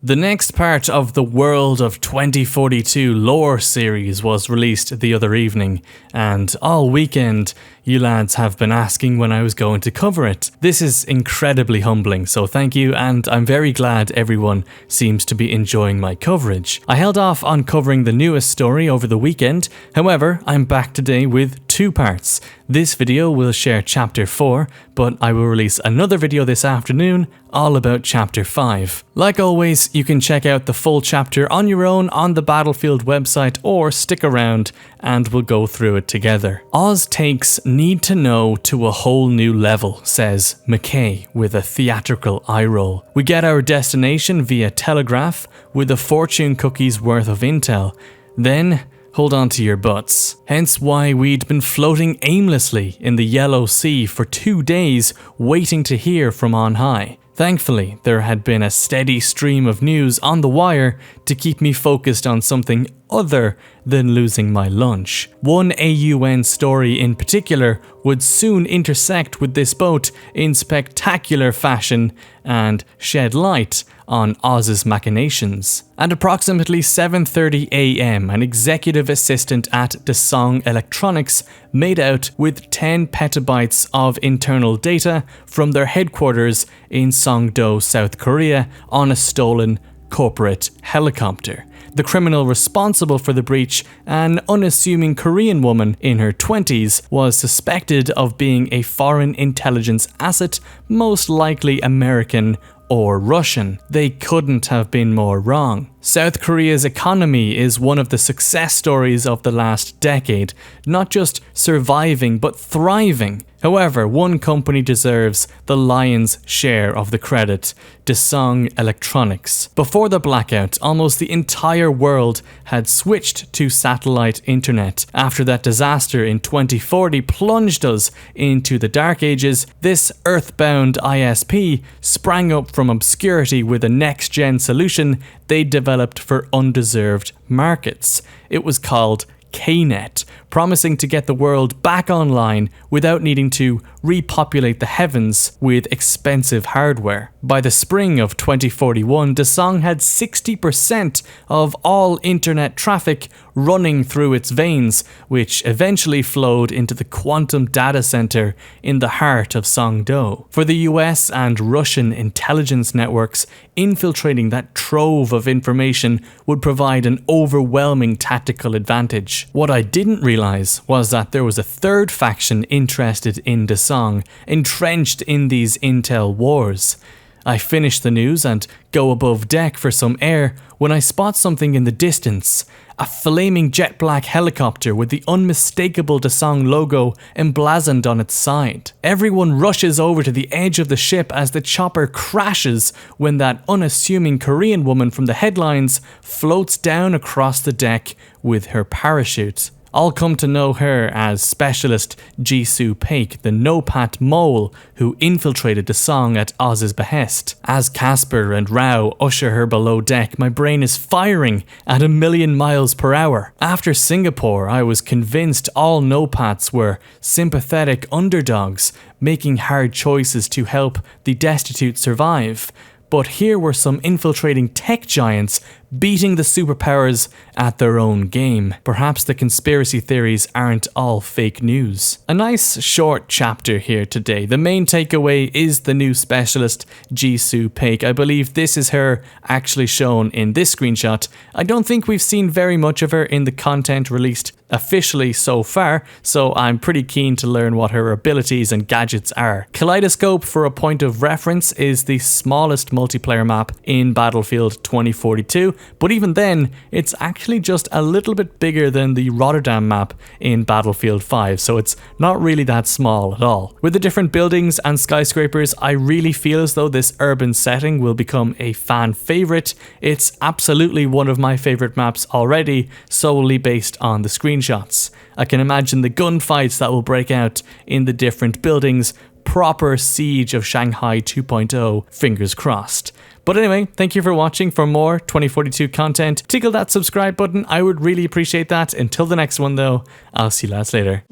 The next part of the World of 2042 lore series was released the other evening, and all weekend you lads have been asking when I was going to cover it. This is incredibly humbling, so thank you, and I'm very glad everyone seems to be enjoying my coverage. I held off on covering the newest story over the weekend, however, I'm back today with 2 parts. This video will share Chapter 4, but I will release another video this afternoon all about Chapter 5. Like always, you can check out the full chapter on your own on the Battlefield website or stick around and we'll go through it together. Oz takes need to know to a whole new level, says McKay with a theatrical eye roll. We get our destination via telegraph with a fortune cookie's worth of intel. Then hold on to your butts. Hence why we'd been floating aimlessly in the Yellow Sea for 2 days waiting to hear from on high. Thankfully, there had been a steady stream of news on the wire to keep me focused on something other than losing my lunch. One AUN story in particular would soon intersect with this boat in spectacular fashion and shed light on Oz's machinations. At approximately 7:30 AM, an executive assistant at Dassault Electronics made out with 10 petabytes of internal data from their headquarters in Songdo, South Korea, on a stolen corporate helicopter. The criminal responsible for the breach, an unassuming Korean woman in her 20s, was suspected of being a foreign intelligence asset, most likely American or Russian. They couldn't have been more wrong. South Korea's economy is one of the success stories of the last decade, not just surviving but thriving. However, one company deserves the lion's share of the credit: Dassault Electronics. Before the blackout, almost the entire world had switched to satellite internet. After that disaster in 2040 plunged us into the dark ages, this earthbound ISP sprang up from obscurity with a next-gen solution they developed for undeserved markets. It was called KNet, promising to get the world back online without needing to repopulate the heavens with expensive hardware. By the spring of 2041, Dassault had 60% of all internet traffic running through its veins, which eventually flowed into the quantum data center in the heart of Songdo. For the US and Russian intelligence networks, infiltrating that trove of information would provide an overwhelming tactical advantage. What I didn't realize was that there was a third faction interested in Dassault, entrenched in these intel wars. I finish the news and go above deck for some air when I spot something in the distance. A flaming jet black helicopter with the unmistakable Dassault logo emblazoned on its side. Everyone rushes over to the edge of the ship as the chopper crashes when that unassuming Korean woman from the headlines floats down across the deck with her parachute. I'll come to know her as Specialist Jisoo Paik, the Nopat mole who infiltrated Dassault at Oz's behest. As Casper and Rao usher her below deck, my brain is firing at 1,000,000 miles per hour. After Singapore, I was convinced all Nopats were sympathetic underdogs, making hard choices to help the destitute survive. But here were some infiltrating tech giants beating the superpowers at their own game. Perhaps the conspiracy theories aren't all fake news. A nice short chapter here today. The main takeaway is the new specialist, Jisoo Paik. I believe this is her actually shown in this screenshot. I don't think we've seen very much of her in the content released officially so far, so I'm pretty keen to learn what her abilities and gadgets are. Kaleidoscope, for a point of reference, is the smallest multiplayer map in Battlefield 2042, but even then, it's actually just a little bit bigger than the Rotterdam map in Battlefield 5, so it's not really that small at all. With the different buildings and skyscrapers, I really feel as though this urban setting will become a fan favorite. It's absolutely one of my favorite maps already, solely based on the screenshots. I can imagine the gunfights that will break out in the different buildings. Proper Siege of Shanghai 2.0, fingers crossed. But anyway, thank you for watching. For more 2042 content, tickle that subscribe button. I would really appreciate that. Until the next one though, I'll see you lads later.